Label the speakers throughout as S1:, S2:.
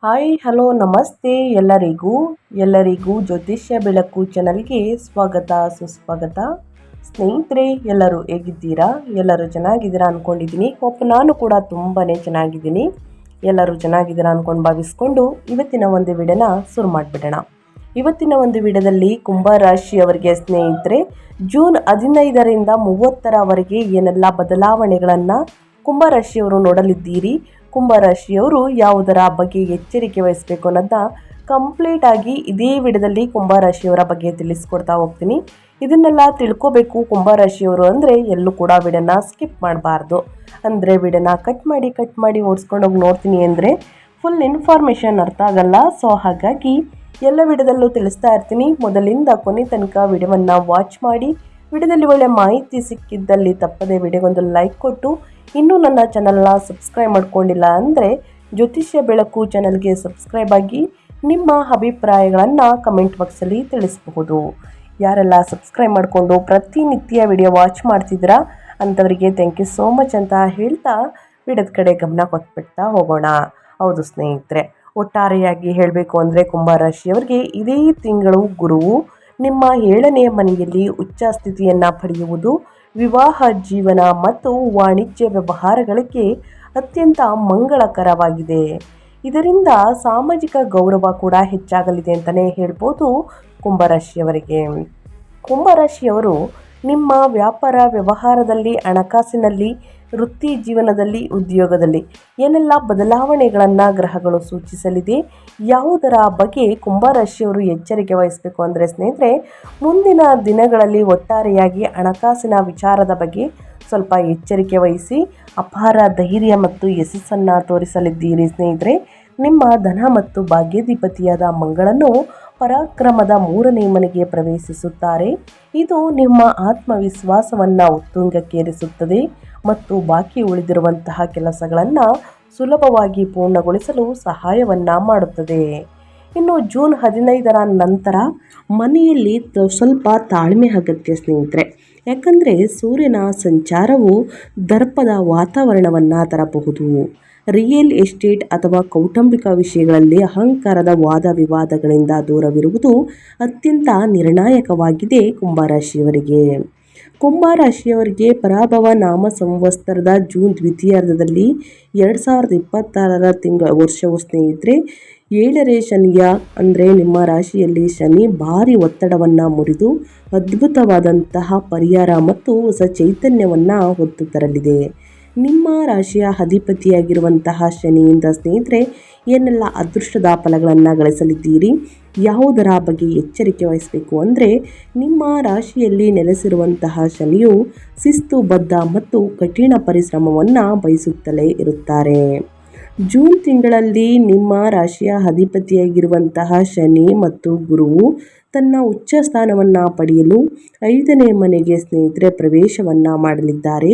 S1: Hi hello ನಮಸ್ತೆ ಎಲ್ಲರಿಗೂ ಜ್ಯೋತಿಷ್ಯ ಬೆಳಕು ಚಾನಲ್ಗೆ ಸ್ವಾಗತ ಸುಸ್ವಾಗತ. ಸ್ನೇಹಿತರೆ, ಎಲ್ಲರೂ ಹೇಗಿದ್ದೀರಾ? ಎಲ್ಲರೂ ಚೆನ್ನಾಗಿದ್ದೀರಾ ಅಂದ್ಕೊಂಡಿದ್ದೀನಿ. ನಾನು ಕೂಡ ತುಂಬಾ ಚೆನ್ನಾಗಿದ್ದೀನಿ. ಎಲ್ಲರೂ ಚೆನ್ನಾಗಿದ್ದೀರಾ ಅಂದ್ಕೊಂಡು ಭಾವಿಸ್ಕೊಂಡು ಇವತ್ತಿನ ಒಂದು ವಿಡಿಯೋನ ಶುರು ಮಾಡಿಬಿಡೋಣ. ಇವತ್ತಿನ ಒಂದು ವಿಡಿಯೋದಲ್ಲಿ ಕುಂಭರಾಶಿಯವರಿಗೆ ಸ್ನೇಹಿತರೆ ಜೂನ್ 15ರಿಂದ 30ರವರೆಗೆ ಏನೆಲ್ಲ ಬದಲಾವಣೆಗಳನ್ನು ಕುಂಭರಾಶಿಯವರು ನೋಡಲಿದ್ದೀರಿ, ಕುಂಭರಾಶಿಯವರು ಯಾವುದರ ಬಗ್ಗೆ ಎಚ್ಚರಿಕೆ ವಹಿಸಬೇಕು ಅನ್ನೋದನ್ನ ಕಂಪ್ಲೀಟ್ ಆಗಿ ಇದೇ ವಿಡಿಯೋದಲ್ಲಿ ಕುಂಭರಾಶಿಯವರ ಬಗ್ಗೆ ತಿಳಿಸ್ಕೊಡ್ತಾ ಹೋಗ್ತೀನಿ. ಇದನ್ನೆಲ್ಲ ತಿಳ್ಕೋಬೇಕು ಕುಂಭರಾಶಿಯವರು ಅಂದರೆ ಎಲ್ಲೂ ಕೂಡ ವಿಡಿಯೋನ ಸ್ಕಿಪ್ ಮಾಡಬಾರ್ದು. ಅಂದರೆ ವಿಡಿಯೋನ ಕಟ್ ಮಾಡಿ ಓಡಿಸ್ಕೊಂಡು ಹೋಗಿ ನೋಡ್ತೀನಿ ಅಂದರೆ ಫುಲ್ ಇನ್ಫಾರ್ಮೇಷನ್ ಅರ್ಥ ಆಗಲ್ಲ. ಸೊ ಹಾಗಾಗಿ ಎಲ್ಲ ವಿಡಿಯೋದಲ್ಲೂ ತಿಳಿಸ್ತಾ ಇರ್ತೀನಿ. ಮೊದಲಿಂದ ಕೊನೆ ತನಕ ವಿಡಿಯೋವನ್ನು ವಾಚ್ ಮಾಡಿ, ವಿಡಿಯೋದಲ್ಲಿ ಒಳ್ಳೆ ಮಾಹಿತಿ ಸಿಕ್ಕಿದ್ದಲ್ಲಿ ತಪ್ಪದೆ ವಿಡಿಯೋಗೊಂದು ಲೈಕ್ ಕೊಟ್ಟು, ಇನ್ನೂ ನನ್ನ ಚಾನಲ್ನ ಸಬ್ಸ್ಕ್ರೈಬ್ ಮಾಡ್ಕೊಂಡಿಲ್ಲ ಅಂದರೆ ಜ್ಯೋತಿಷ್ಯ ಬೆಳಕು ಚಾನಲ್ಗೆ ಸಬ್ಸ್ಕ್ರೈಬ್ ಆಗಿ ನಿಮ್ಮ ಅಭಿಪ್ರಾಯಗಳನ್ನು ಕಮೆಂಟ್ ಬಾಕ್ಸಲ್ಲಿ ತಿಳಿಸಬಹುದು. ಯಾರೆಲ್ಲ ಸಬ್ಸ್ಕ್ರೈಬ್ ಮಾಡಿಕೊಂಡು ಪ್ರತಿನಿತ್ಯ ವಿಡಿಯೋ ವಾಚ್ ಮಾಡ್ತಿದ್ದೀರಾ ಅಂಥವರಿಗೆ ಥ್ಯಾಂಕ್ ಯು ಸೋ ಮಚ್ ಅಂತ ಹೇಳ್ತಾ ವಿಡಿಯೋದ ಕಡೆ ಗಮನ ಕೊಟ್ಬಿಡ್ತಾ ಹೋಗೋಣ. ಹೌದು ಸ್ನೇಹಿತರೆ, ಒಟ್ಟಾರೆಯಾಗಿ ಹೇಳಬೇಕು ಅಂದರೆ ಕುಂಭರಾಶಿಯವರಿಗೆ ಇದೇ ತಿಂಗಳು ಗುರುವು ನಿಮ್ಮ 7ನೇ ಮನೆಯಲ್ಲಿ ಉಚ್ಚ ಸ್ಥಿತಿಯನ್ನು ಪಡೆಯುವುದು ವಿವಾಹ ಜೀವನ ಮತ್ತು ವಾಣಿಜ್ಯ ವ್ಯವಹಾರಗಳಿಗೆ ಅತ್ಯಂತ ಮಂಗಳಕರವಾಗಿದೆ. ಇದರಿಂದ ಸಾಮಾಜಿಕ ಗೌರವ ಕೂಡ ಹೆಚ್ಚಾಗಲಿದೆ ಅಂತಲೇ ಹೇಳ್ಬೋದು. ಕುಂಭರಾಶಿಯವರು ನಿಮ್ಮ ವ್ಯಾಪಾರ ವ್ಯವಹಾರದಲ್ಲಿ, ಹಣಕಾಸಿನಲ್ಲಿ, ವೃತ್ತಿ ಜೀವನದಲ್ಲಿ, ಉದ್ಯೋಗದಲ್ಲಿ ಏನೆಲ್ಲ ಬದಲಾವಣೆಗಳನ್ನು ಗ್ರಹಗಳು ಸೂಚಿಸಲಿದೆ, ಯಾವುದರ ಬಗ್ಗೆ ಕುಂಭರಾಶಿಯವರು ಎಚ್ಚರಿಕೆ ವಹಿಸಬೇಕು ಅಂದರೆ ಸ್ನೇಹಿತರೆ, ಮುಂದಿನ ದಿನಗಳಲ್ಲಿ ಒಟ್ಟಾರೆಯಾಗಿ ಹಣಕಾಸಿನ ವಿಚಾರದ ಬಗ್ಗೆ ಸ್ವಲ್ಪ ಎಚ್ಚರಿಕೆ ವಹಿಸಿ ಅಪಾರ ಧೈರ್ಯ ಮತ್ತು ಯಶಸ್ಸನ್ನು ತೋರಿಸಲಿದ್ದೀರಿ. ಸ್ನೇಹಿತರೆ, ನಿಮ್ಮ ಧನ ಮತ್ತು ಭಾಗ್ಯಾಧಿಪತಿಯಾದ ಮಂಗಳನು ಪರಾಕ್ರಮದ 3ನೇ ಮನೆಗೆ ಪ್ರವೇಶಿಸುತ್ತಾರೆ. ಇದು ನಿಮ್ಮ ಆತ್ಮವಿಶ್ವಾಸವನ್ನು ಉತ್ತುಂಗಕ್ಕೇರಿಸುತ್ತದೆ ಮತ್ತು ಬಾಕಿ ಉಳಿದಿರುವಂತಹ ಕೆಲಸಗಳನ್ನು ಸುಲಭವಾಗಿ ಪೂರ್ಣಗೊಳಿಸಲು ಸಹಾಯವನ್ನು ಮಾಡುತ್ತದೆ. ಇನ್ನು ಜೂನ್ 15ರ ನಂತರ ಮನೆಯಲ್ಲಿ ಸ್ವಲ್ಪ ತಾಳ್ಮೆ ಅಗತ್ಯ ಸ್ನೇಹಿತರೆ. ಯಾಕಂದರೆ ಸೂರ್ಯನ ಸಂಚಾರವು ದರ್ಪದ ವಾತಾವರಣವನ್ನು ತರಬಹುದು. ರಿಯಲ್ ಎಸ್ಟೇಟ್ ಅಥವಾ ಕೌಟುಂಬಿಕ ವಿಷಯಗಳಲ್ಲಿ ಅಹಂಕಾರದ ವಾದ ವಿವಾದಗಳಿಂದ ದೂರವಿರುವುದು ಅತ್ಯಂತ ನಿರ್ಣಾಯಕವಾಗಿದೆ. ಕುಂಭರಾಶಿಯವರಿಗೆ ಪರಾಭವ ನಾಮ ಸಂವತ್ಸರದ ಜೂನ್ ದ್ವಿತೀಯಾರ್ಧದಲ್ಲಿ 2026ರ ವರ್ಷವು ಸ್ನೇಹಿತರೆ 7ನೇ ಶನಿಯ ಅಂದರೆ ನಿಮ್ಮ ರಾಶಿಯಲ್ಲಿ ಶನಿ ಭಾರಿ ಒತ್ತಡವನ್ನು ಮುರಿದು ಅದ್ಭುತವಾದಂತಹ ಪರಿಹಾರ ಮತ್ತು ಹೊಸ ಚೈತನ್ಯವನ್ನು ಹೊತ್ತು ತರಲಿದೆ. ನಿಮ್ಮ ರಾಶಿಯ ಅಧಿಪತಿಯಾಗಿರುವಂತಹ ಶನಿಯಿಂದ ಸ್ನೇಹಿತರೆ ಏನೆಲ್ಲ ಅದೃಷ್ಟದ ಫಲಗಳನ್ನು ಗಳಿಸಲಿದ್ದೀರಿ, ಯಾವುದರ ಬಗ್ಗೆ ಎಚ್ಚರಿಕೆ ವಹಿಸಬೇಕು ಅಂದರೆ, ನಿಮ್ಮ ರಾಶಿಯಲ್ಲಿ ನೆಲೆಸಿರುವಂತಹ ಶನಿಯು ಶಿಸ್ತುಬದ್ಧ ಮತ್ತು ಕಠಿಣ ಪರಿಶ್ರಮವನ್ನು ಬಯಸುತ್ತಲೇ ಇರುತ್ತಾರೆ. ಜೂನ್ ತಿಂಗಳಲ್ಲಿ ನಿಮ್ಮ ರಾಶಿಯ ಅಧಿಪತಿಯಾಗಿರುವಂತಹ ಶನಿ ಮತ್ತು ಗುರುವು ತನ್ನ ಉಚ್ಚ ಸ್ಥಾನವನ್ನು ಪಡೆಯಲು 5ನೇ ಮನೆಗೆ ಸ್ನೇಹಿತರೆ ಪ್ರವೇಶವನ್ನು ಮಾಡಲಿದ್ದಾರೆ.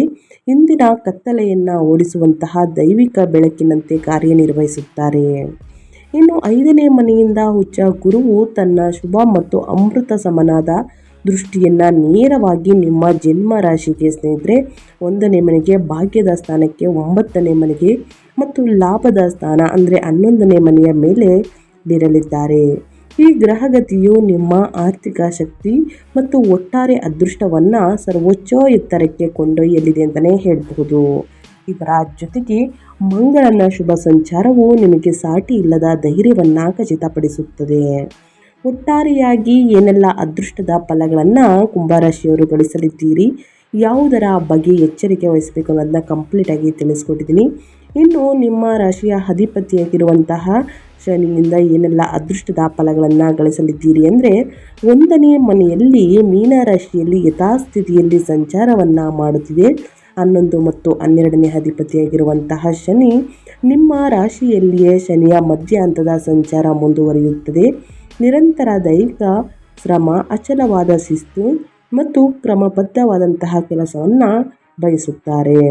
S1: ಇಂದಿನ ಕತ್ತಲೆಯನ್ನು ಓಡಿಸುವಂತಹ ದೈವಿಕ ಬೆಳಕಿನಂತೆ ಕಾರ್ಯನಿರ್ವಹಿಸುತ್ತಾರೆ. ಇನ್ನು 5ನೇ ಮನೆಯಿಂದ ಉಚ್ಚ ಗುರುವು ತನ್ನ ಶುಭ ಮತ್ತು ಅಮೃತ ಸಮನಾದ ದೃಷ್ಟಿಯನ್ನು ನೇರವಾಗಿ ನಿಮ್ಮ ಜನ್ಮ ರಾಶಿಗೆ ಸ್ನೇಹಿತರೆ 1ನೇ ಮನೆಗೆ, ಭಾಗ್ಯದ ಸ್ಥಾನಕ್ಕೆ, 9ನೇ ಮನೆಗೆ ಮತ್ತು ಲಾಭದ ಸ್ಥಾನ ಅಂದರೆ 11ನೇ ಮನೆಯ ಮೇಲೆ ಬೀರಲಿದ್ದಾರೆ. ಈ ಗ್ರಹಗತಿಯು ನಿಮ್ಮ ಆರ್ಥಿಕ ಶಕ್ತಿ ಮತ್ತು ಒಟ್ಟಾರೆ ಅದೃಷ್ಟವನ್ನು ಸರ್ವೋಚ್ಚ ಎತ್ತರಕ್ಕೆ ಕೊಂಡೊಯ್ಯಲಿದೆ ಅಂತಲೇ ಹೇಳಬಹುದು. ಇದರ ಜೊತೆಗೆ ಮಂಗಳನ ಶುಭ ಸಂಚಾರವು ನಿಮಗೆ ಸಾಟಿ ಇಲ್ಲದ ಧೈರ್ಯವನ್ನು ಖಚಿತಪಡಿಸುತ್ತದೆ. ಒಟ್ಟಾರೆಯಾಗಿ ಏನೆಲ್ಲ ಅದೃಷ್ಟದ ಫಲಗಳನ್ನು ಕುಂಭರಾಶಿಯವರು ಗಳಿಸಲಿದ್ದೀರಿ, ಯಾವುದರ ಬಗ್ಗೆ ಎಚ್ಚರಿಕೆ ವಹಿಸಬೇಕು ಅನ್ನೋದನ್ನ ಕಂಪ್ಲೀಟಾಗಿ ತಿಳಿಸ್ಕೊಟ್ಟಿದ್ದೀನಿ. ಇನ್ನು ನಿಮ್ಮ ರಾಶಿಯ ಅಧಿಪತಿಯಾಗಿರುವಂತಹ ಶನಿಯಿಂದ ಏನೆಲ್ಲ ಅದೃಷ್ಟದ ಫಲಗಳನ್ನು ಗಳಿಸಲಿದ್ದೀರಿ ಅಂದರೆ, 1ನೇ ಮನೆಯಲ್ಲಿ ಮೀನ ರಾಶಿಯಲ್ಲಿ ಯಥಾಸ್ಥಿತಿಯಲ್ಲಿ ಸಂಚಾರವನ್ನು ಮಾಡುತ್ತಿದೆ. 11 ಮತ್ತು 12ನೇ ಅಧಿಪತಿಯಾಗಿರುವಂತಹ ಶನಿ ನಿಮ್ಮ ರಾಶಿಯಲ್ಲಿಯೇ ಶನಿಯ ಮಧ್ಯ ಹಂತದ ಸಂಚಾರ ಮುಂದುವರಿಯುತ್ತದೆ. ನಿರಂತರ ದೈಹಿಕ ಶ್ರಮ, ಅಚಲವಾದ ಶಿಸ್ತು ಮತ್ತು ಕ್ರಮಬದ್ಧವಾದಂತಹ ಕೆಲಸವನ್ನು ಬಯಸುತ್ತಾರೆ.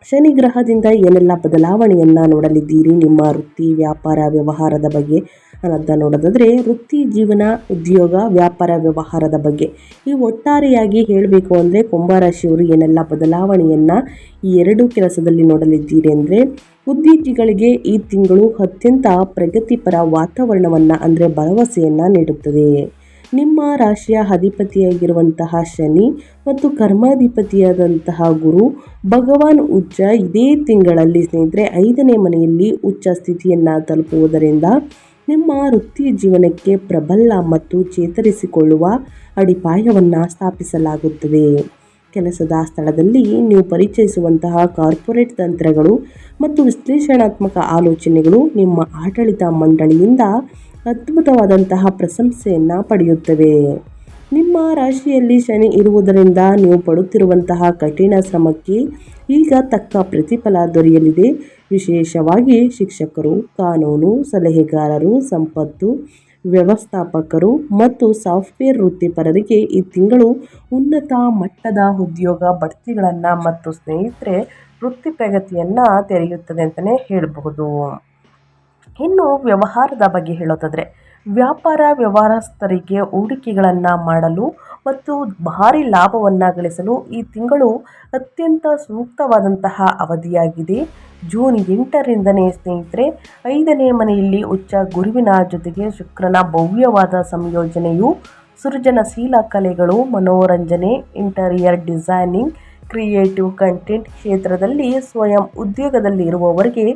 S1: ಶನಿ ಗ್ರಹದಿಂದ ಏನೆಲ್ಲ ಬದಲಾವಣೆಯನ್ನು ನೋಡಲಿದ್ದೀರಿ, ನಿಮ್ಮ ವೃತ್ತಿ ವ್ಯಾಪಾರ ವ್ಯವಹಾರದ ಬಗ್ಗೆ ಅನ್ನೋದನ್ನ ನೋಡೋದಾದರೆ ವೃತ್ತಿ ಜೀವನ ಉದ್ಯೋಗ ವ್ಯಾಪಾರ ವ್ಯವಹಾರದ ಬಗ್ಗೆ ಈ ಒಟ್ಟಾರೆಯಾಗಿ ಹೇಳಬೇಕು ಅಂದರೆ ಕುಂಭರಾಶಿಯವರು ಏನೆಲ್ಲ ಬದಲಾವಣೆಯನ್ನು ಈ ಎರಡು ಕೆಲಸದಲ್ಲಿ ನೋಡಲಿದ್ದೀರಿ ಅಂದರೆ ಉದ್ಯೋಗಿಗಳಿಗೆ ಈ ತಿಂಗಳು ಅತ್ಯಂತ ಪ್ರಗತಿಪರ ವಾತಾವರಣವನ್ನು ಅಂದರೆ ಭರವಸೆಯನ್ನು ನೀಡುತ್ತದೆ. ನಿಮ್ಮ ರಾಶಿಯ ಅಧಿಪತಿಯಾಗಿರುವಂತಹ ಶನಿ ಮತ್ತು ಕರ್ಮಾಧಿಪತಿಯಾದಂತಹ ಗುರು ಭಗವಾನ್ ಉಚ್ಚ ಇದೇ ತಿಂಗಳಲ್ಲಿ ಸ್ನೇಹಿತರೆ 5ನೇ ಮನೆಯಲ್ಲಿ ಉಚ್ಚ ಸ್ಥಿತಿಯನ್ನು ತಲುಪುವುದರಿಂದ ನಿಮ್ಮ ವೃತ್ತಿ ಜೀವನಕ್ಕೆ ಪ್ರಬಲ ಮತ್ತು ಚೇತರಿಸಿಕೊಳ್ಳುವ ಅಡಿಪಾಯವನ್ನು ಸ್ಥಾಪಿಸಲಾಗುತ್ತದೆ. ಕೆಲಸದ ಸ್ಥಳದಲ್ಲಿ ನೀವು ಪರಿಚಯಿಸುವಂತಹ ಕಾರ್ಪೊರೇಟ್ ತಂತ್ರಗಳು ಮತ್ತು ವಿಶ್ಲೇಷಣಾತ್ಮಕ ಆಲೋಚನೆಗಳು ನಿಮ್ಮ ಆಡಳಿತ ಮಂಡಳಿಯಿಂದ ಅದ್ಭುತವಾದಂತಹ ಪ್ರಶಂಸೆಯನ್ನು ಪಡೆಯುತ್ತವೆ. ನಿಮ್ಮ ರಾಶಿಯಲ್ಲಿ ಶನಿ ಇರುವುದರಿಂದ ನೀವು ಪಡುತ್ತಿರುವಂತಹ ಕಠಿಣ ಶ್ರಮಕ್ಕೆ ಈಗ ತಕ್ಕ ಪ್ರತಿಫಲ ದೊರೆಯಲಿದೆ. ವಿಶೇಷವಾಗಿ ಶಿಕ್ಷಕರು, ಕಾನೂನು ಸಲಹೆಗಾರರು, ಸಂಪತ್ತು ವ್ಯವಸ್ಥಾಪಕರು ಮತ್ತು ಸಾಫ್ಟ್ವೇರ್ ವೃತ್ತಿಪರರಿಗೆ ಈ ತಿಂಗಳು ಉನ್ನತ ಮಟ್ಟದ ಉದ್ಯೋಗ ಬಡ್ತಿಗಳನ್ನು ಮತ್ತು ಸ್ನೇಹಿತರೆ ವೃತ್ತಿ ಪ್ರಗತಿಯನ್ನು ತೆರೆಯುತ್ತದೆ ಅಂತಲೇ ಹೇಳಬಹುದು. ಇನ್ನು ವ್ಯವಹಾರದ ಬಗ್ಗೆ ಹೇಳೋದಾದರೆ ವ್ಯಾಪಾರ ವ್ಯವಹಾರಸ್ಥರಿಗೆ ಹೂಡಿಕೆಗಳನ್ನು ಮಾಡಲು ಮತ್ತು ಭಾರಿ ಲಾಭವನ್ನು ಗಳಿಸಲು ಈ ತಿಂಗಳು ಅತ್ಯಂತ ಸೂಕ್ತವಾದಂತಹ ಅವಧಿಯಾಗಿದೆ. ಜೂನ್ 8ರಿಂದನೇ ಸ್ನೇಹಿತರೆ 5ನೇ ಮನೆಯಲ್ಲಿ ಉಚ್ಚ ಗುರುವಿನ ಜೊತೆಗೆ ಶುಕ್ರನ ಭವ್ಯವಾದ ಸಂಯೋಜನೆಯು ಸೃಜನಶೀಲ ಕಲೆಗಳು, ಮನೋರಂಜನೆ, ಇಂಟೀರಿಯರ್ ಡಿಸೈನಿಂಗ್, ಕ್ರಿಯೇಟಿವ್ ಕಂಟೆಂಟ್ ಕ್ಷೇತ್ರದಲ್ಲಿ ಸ್ವಯಂ ಉದ್ಯೋಗದಲ್ಲಿ ಇರುವವರಿಗೆ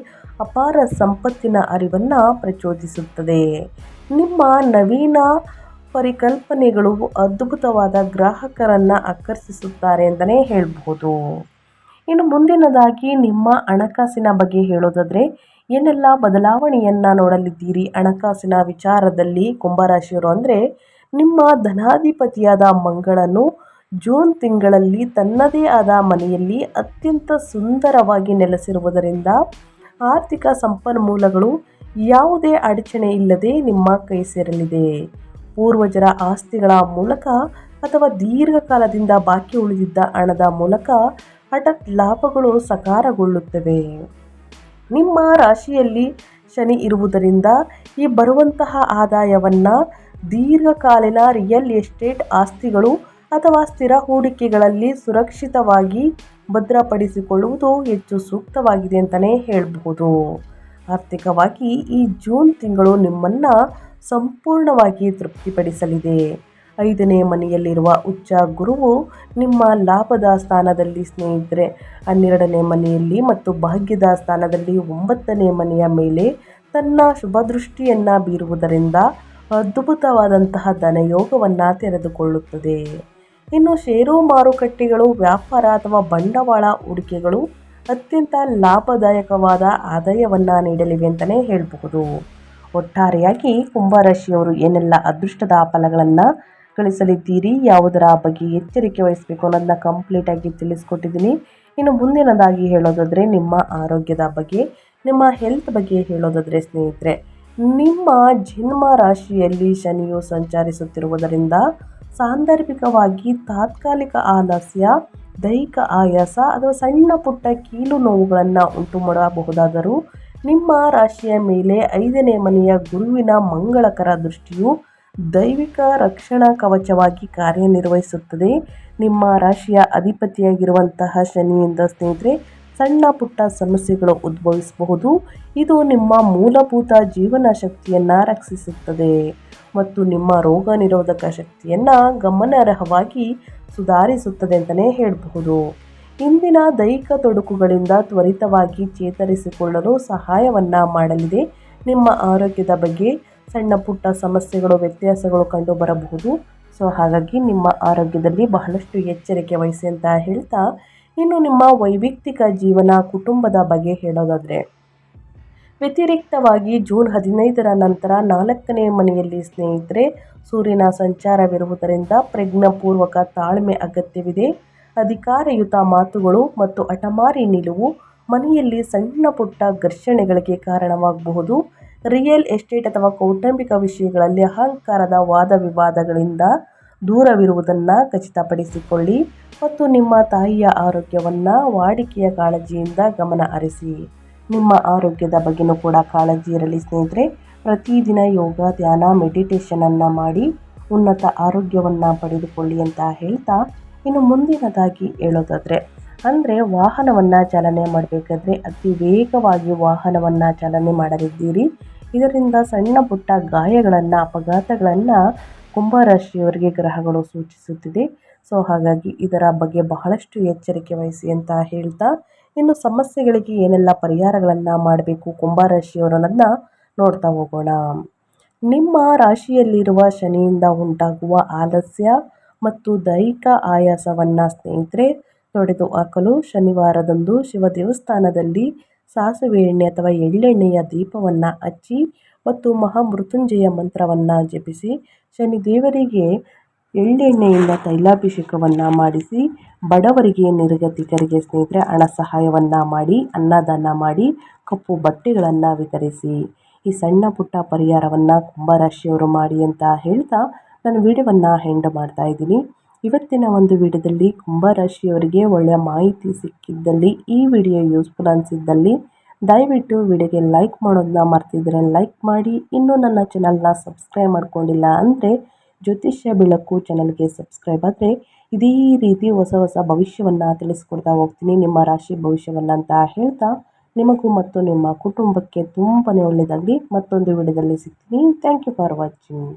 S1: ಅಪಾರ ಸಂಪತ್ತಿನ ಅರಿವನ್ನು ಪ್ರಚೋದಿಸುತ್ತದೆ. ನಿಮ್ಮ ನವೀನ ಪರಿಕಲ್ಪನೆಗಳು ಅದ್ಭುತವಾದ ಗ್ರಾಹಕರನ್ನು ಆಕರ್ಷಿಸುತ್ತಾರೆ ಅಂತಲೇ ಹೇಳಬಹುದು. ಇನ್ನು ಮುಂದಿನದಾಗಿ ನಿಮ್ಮ ಹಣಕಾಸಿನ ಬಗ್ಗೆ ಹೇಳೋದಾದರೆ ಏನೆಲ್ಲ ಬದಲಾವಣೆಯನ್ನು ನೋಡಲಿದ್ದೀರಿ ಹಣಕಾಸಿನ ವಿಚಾರದಲ್ಲಿ ಕುಂಭರಾಶಿಯವರು ಅಂದರೆ ನಿಮ್ಮ ಧನಾಧಿಪತಿಯಾದ ಮಂಗಳನು ಜೂನ್ ತಿಂಗಳಲ್ಲಿ ತನ್ನದೇ ಆದ ಮನೆಯಲ್ಲಿ ಅತ್ಯಂತ ಸುಂದರವಾಗಿ ನೆಲೆಸಿರುವುದರಿಂದ ಆರ್ಥಿಕ ಸಂಪನ್ಮೂಲಗಳು ಯಾವುದೇ ಅಡಚಣೆ ಇಲ್ಲದೆ ನಿಮ್ಮ ಕೈ ಸೇರಲಿದೆ. ಪೂರ್ವಜರ ಆಸ್ತಿಗಳ ಮೂಲಕ ಅಥವಾ ದೀರ್ಘಕಾಲದಿಂದ ಬಾಕಿ ಉಳಿದಿದ್ದ ಹಣದ ಮೂಲಕ ಹಠಾತ್ ಲಾಭಗಳು ಸಾಕಾರಗೊಳ್ಳುತ್ತವೆ. ನಿಮ್ಮ ರಾಶಿಯಲ್ಲಿ ಶನಿ ಇರುವುದರಿಂದ ಈ ಬರುವಂತಹ ಆದಾಯವನ್ನು ದೀರ್ಘಕಾಲೀನ ರಿಯಲ್ ಎಸ್ಟೇಟ್ ಆಸ್ತಿಗಳು ಅಥವಾ ಸ್ಥಿರ ಹೂಡಿಕೆಗಳಲ್ಲಿ ಸುರಕ್ಷಿತವಾಗಿ ಭದ್ರಪಡಿಸಿಕೊಳ್ಳುವುದು ಹೆಚ್ಚು ಸೂಕ್ತವಾಗಿದೆ ಅಂತಲೇ ಹೇಳಬಹುದು. ಆರ್ಥಿಕವಾಗಿ ಈ ಜೂನ್ ತಿಂಗಳು ನಿಮ್ಮನ್ನು ಸಂಪೂರ್ಣವಾಗಿ ತೃಪ್ತಿಪಡಿಸಲಿದೆ. 5ನೇ ಮನೆಯಲ್ಲಿರುವ ಉಚ್ಚ ಗುರುವು ನಿಮ್ಮ ಲಾಭದ ಸ್ಥಾನದಲ್ಲಿ ಸ್ನೇಹಿತರೆ 12ನೇ ಮನೆಯಲ್ಲಿ ಮತ್ತು ಭಾಗ್ಯದ ಸ್ಥಾನದಲ್ಲಿ 9ನೇ ಮನೆಯ ಮೇಲೆ ತನ್ನ ಶುಭ ದೃಷ್ಟಿಯನ್ನು ಬೀರುವುದರಿಂದ ಅದ್ಭುತವಾದಂತಹ ಧನಯೋಗವನ್ನು ತೆರೆದುಕೊಳ್ಳುತ್ತದೆ. ಇನ್ನು ಷೇರು ಮಾರುಕಟ್ಟೆಗಳು, ವ್ಯಾಪಾರ ಅಥವಾ ಬಂಡವಾಳ ಹೂಡಿಕೆಗಳು ಅತ್ಯಂತ ಲಾಭದಾಯಕವಾದ ಆದಾಯವನ್ನು ನೀಡಲಿವೆ ಅಂತಲೇ ಹೇಳಬಹುದು. ಒಟ್ಟಾರೆಯಾಗಿ ಕುಂಭರಾಶಿಯವರು ಏನೆಲ್ಲ ಅದೃಷ್ಟದ ಫಲಗಳನ್ನು ಗಳಿಸಲಿದ್ದೀರಿ, ಯಾವುದರ ಬಗ್ಗೆ ಎಚ್ಚರಿಕೆ ವಹಿಸಬೇಕು ಅನ್ನೋದನ್ನ ಕಂಪ್ಲೀಟಾಗಿ ತಿಳಿಸ್ಕೊಟ್ಟಿದ್ದೀನಿ. ಇನ್ನು ಮುಂದಿನದಾಗಿ ಹೇಳೋದಾದರೆ ನಿಮ್ಮ ಆರೋಗ್ಯದ ಬಗ್ಗೆ, ನಿಮ್ಮ ಹೆಲ್ತ್ ಬಗ್ಗೆ ಹೇಳೋದಾದರೆ ಸ್ನೇಹಿತರೆ ನಿಮ್ಮ ಜನ್ಮ ರಾಶಿಯಲ್ಲಿ ಶನಿಯು ಸಂಚರಿಸುತ್ತಿರುವುದರಿಂದ ಸಾಂದರ್ಭಿಕವಾಗಿ ತಾತ್ಕಾಲಿಕ ಆಲಸ್ಯ, ದೈಹಿಕ ಆಯಾಸ ಅಥವಾ ಸಣ್ಣ ಪುಟ್ಟ ಕೀಲು ನೋವುಗಳನ್ನು ಉಂಟು ಮಾಡಬಹುದಾದರೂ ನಿಮ್ಮ ರಾಶಿಯ ಮೇಲೆ 5ನೇ ಮನೆಯ ಗುರುವಿನ ಮಂಗಳಕರ ದೃಷ್ಟಿಯು ದೈವಿಕ ರಕ್ಷಣಾ ಕವಚವಾಗಿ ಕಾರ್ಯನಿರ್ವಹಿಸುತ್ತದೆ. ನಿಮ್ಮ ರಾಶಿಯ ಅಧಿಪತಿಯಾಗಿರುವಂತಹ ಶನಿಯಿಂದ ಸ್ನೇಹಿತರೆ ಸಣ್ಣ ಪುಟ್ಟ ಸಮಸ್ಯೆಗಳು ಉದ್ಭವಿಸಬಹುದು. ಇದು ನಿಮ್ಮ ಮೂಲಭೂತ ಜೀವನ ಶಕ್ತಿಯನ್ನು ರಕ್ಷಿಸುತ್ತದೆ ಮತ್ತು ನಿಮ್ಮ ರೋಗ ನಿರೋಧಕ ಶಕ್ತಿಯನ್ನು ಗಮನಾರ್ಹವಾಗಿ ಸುಧಾರಿಸುತ್ತದೆ ಅಂತಲೇ ಹೇಳಬಹುದು. ಇಂದಿನ ದೈಹಿಕ ತೊಡಕುಗಳಿಂದ ತ್ವರಿತವಾಗಿ ಚೇತರಿಸಿಕೊಳ್ಳಲು ಸಹಾಯವನ್ನು ಮಾಡಲಿದೆ. ನಿಮ್ಮ ಆರೋಗ್ಯದ ಬಗ್ಗೆ ಸಣ್ಣ ಪುಟ್ಟ ಸಮಸ್ಯೆಗಳು, ವ್ಯತ್ಯಾಸಗಳು ಕಂಡು ಬರಬಹುದು. ಸೊ ಹಾಗಾಗಿ ನಿಮ್ಮ ಆರೋಗ್ಯದಲ್ಲಿ ಬಹಳಷ್ಟು ಎಚ್ಚರಿಕೆ ವಹಿಸಿ ಅಂತ ಹೇಳ್ತಾ, ಇನ್ನು ನಿಮ್ಮ ವೈಯಕ್ತಿಕ ಜೀವನ, ಕುಟುಂಬದ ಬಗ್ಗೆ ಹೇಳೋದಾದರೆ ವ್ಯತಿರಿಕ್ತವಾಗಿ ಜೂನ್ 15ರ ನಂತರ 4ನೇ ಮನೆಯಲ್ಲಿ ಸ್ನೇಹಿತರೆ ಸೂರ್ಯನ ಸಂಚಾರವಿರುವುದರಿಂದ ಪ್ರಜ್ಞಾಪೂರ್ವಕ ತಾಳ್ಮೆ ಅಗತ್ಯವಿದೆ. ಅಧಿಕಾರಯುತ ಮಾತುಗಳು ಮತ್ತು ಹಠಮಾರಿ ನಿಲುವು ಮನೆಯಲ್ಲಿ ಸಣ್ಣ ಪುಟ್ಟ ಘರ್ಷಣೆಗಳಿಗೆ ಕಾರಣವಾಗಬಹುದು. ರಿಯಲ್ ಎಸ್ಟೇಟ್ ಅಥವಾ ಕೌಟುಂಬಿಕ ವಿಷಯಗಳಲ್ಲಿ ಅಹಂಕಾರದ ವಾದ ವಿವಾದಗಳಿಂದ ದೂರವಿರುವುದನ್ನು ಖಚಿತಪಡಿಸಿಕೊಳ್ಳಿ ಮತ್ತು ನಿಮ್ಮ ತಾಯಿಯ ಆರೋಗ್ಯವನ್ನು ವಾಡಿಕೆಯ ಕಾಳಜಿಯಿಂದ ಗಮನ ಹರಿಸಿ. ನಿಮ್ಮ ಆರೋಗ್ಯದ ಬಗ್ಗೆನೂ ಕೂಡ ಕಾಳಜಿ ಇರಲಿ ಸ್ನೇಹಿತರೆ. ಪ್ರತಿದಿನ ಯೋಗ, ಧ್ಯಾನ, ಮೆಡಿಟೇಷನನ್ನು ಮಾಡಿ ಉನ್ನತ ಆರೋಗ್ಯವನ್ನು ಪಡೆದುಕೊಳ್ಳಿ ಅಂತ ಹೇಳ್ತಾ, ಇನ್ನು ಮುಂದಿನದಾಗಿ ಹೇಳೋದಾದರೆ ಅಂದರೆ ವಾಹನವನ್ನು ಚಾಲನೆ ಮಾಡಬೇಕಾದ್ರೆ ಅತಿ ವೇಗವಾಗಿ ವಾಹನವನ್ನು ಚಾಲನೆ ಮಾಡಲಿದ್ದೀರಿ. ಇದರಿಂದ ಸಣ್ಣ ಪುಟ್ಟ ಗಾಯಗಳನ್ನು, ಅಪಘಾತಗಳನ್ನು ಕುಂಭರಾಶಿಯವರಿಗೆ ಗ್ರಹಗಳು ಸೂಚಿಸುತ್ತಿದೆ. ಸೊ ಹಾಗಾಗಿ ಇದರ ಬಗ್ಗೆ ಬಹಳಷ್ಟು ಎಚ್ಚರಿಕೆ ವಹಿಸಿ ಅಂತ ಹೇಳ್ತಾ, ಇನ್ನು ಸಮಸ್ಯೆಗಳಿಗೆ ಏನೆಲ್ಲ ಪರಿಹಾರಗಳನ್ನು ಮಾಡಬೇಕು ಕುಂಭರಾಶಿಯವರನ್ನ ನೋಡ್ತಾ ಹೋಗೋಣ. ನಿಮ್ಮ ರಾಶಿಯಲ್ಲಿರುವ ಶನಿಯಿಂದ ಉಂಟಾಗುವ ಆಲಸ್ಯ ಮತ್ತು ದೈಹಿಕ ಆಯಾಸವನ್ನು ಸ್ನೇಹಿತರೆ ತೊಡೆದು ಹಾಕಲು ಶನಿವಾರದಂದು ಶಿವ ದೇವಸ್ಥಾನದಲ್ಲಿ ಸಾಸಿವೆ ಎಣ್ಣೆ ಅಥವಾ ಎಳ್ಳೆಣ್ಣೆಯ ದೀಪವನ್ನು ಹಚ್ಚಿ ಮತ್ತು ಮಹಾಮೃತ್ಯುಂಜಯ ಮಂತ್ರವನ್ನು ಜಪಿಸಿ ಶನಿದೇವರಿಗೆ ಎಳ್ಳೆಣ್ಣೆಯಿಂದ ತೈಲಾಭಿಷೇಕವನ್ನು ಮಾಡಿಸಿ ಬಡವರಿಗೆ, ನಿರ್ಗತಿಕರಿಗೆ ಸ್ನೇಹಿತರೆ ಹಣ ಸಹಾಯವನ್ನು ಮಾಡಿ, ಅನ್ನದಾನ ಮಾಡಿ, ಕಪ್ಪು ಬಟ್ಟೆಗಳನ್ನು ವಿತರಿಸಿ. ಈ ಸಣ್ಣ ಪುಟ್ಟ ಪರಿಹಾರವನ್ನು ಕುಂಭರಾಶಿಯವರು ಮಾಡಿ ಅಂತ ಹೇಳ್ತಾ ನಾನು ವಿಡಿಯೋವನ್ನು ಎಂಡ್ ಮಾಡ್ತಾ ಇದ್ದೀನಿ. ಇವತ್ತಿನ ಒಂದು ವಿಡಿಯೋದಲ್ಲಿ ಕುಂಭರಾಶಿಯವರಿಗೆ ಒಳ್ಳೆಯ ಮಾಹಿತಿ ಸಿಕ್ಕಿದ್ದಲ್ಲಿ, ಈ ವಿಡಿಯೋ ಯೂಸ್ಫುಲ್ ಅನಿಸಿದ್ದಲ್ಲಿ ದಯವಿಟ್ಟು ವಿಡಿಯೋಗೆ ಲೈಕ್ ಮಾಡೋದನ್ನ ಮರ್ತಿದ್ರೆ ಲೈಕ್ ಮಾಡಿ. ಇನ್ನೂ ನನ್ನ ಚಾನಲ್ನ ಸಬ್ಸ್ಕ್ರೈಬ್ ಮಾಡ್ಕೊಂಡಿಲ್ಲ ಅಂದರೆ ಜ್ಯೋತಿಷ್ಯ ಬೆಳಕು ಚಾನಲ್ಗೆ ಸಬ್ಸ್ಕ್ರೈಬ್ ಆದರೆ ಇದೇ ರೀತಿ ಹೊಸ ಹೊಸ ಭವಿಷ್ಯವನ್ನು ತಿಳಿಸ್ಕೊಡ್ತಾ ಹೋಗ್ತೀನಿ, ನಿಮ್ಮ ರಾಶಿ ಭವಿಷ್ಯವನ್ನು ಅಂತ ಹೇಳ್ತಾ ನಿಮಗೂ ಮತ್ತು ನಿಮ್ಮ ಕುಟುಂಬಕ್ಕೆ ತುಂಬಾ ಒಳ್ಳೆಯದಾಗಲಿ. ಮತ್ತೊಂದು ವಿಡಿಯೋದಲ್ಲಿ ಸಿಗ್ತೀನಿ. Thank you for watching.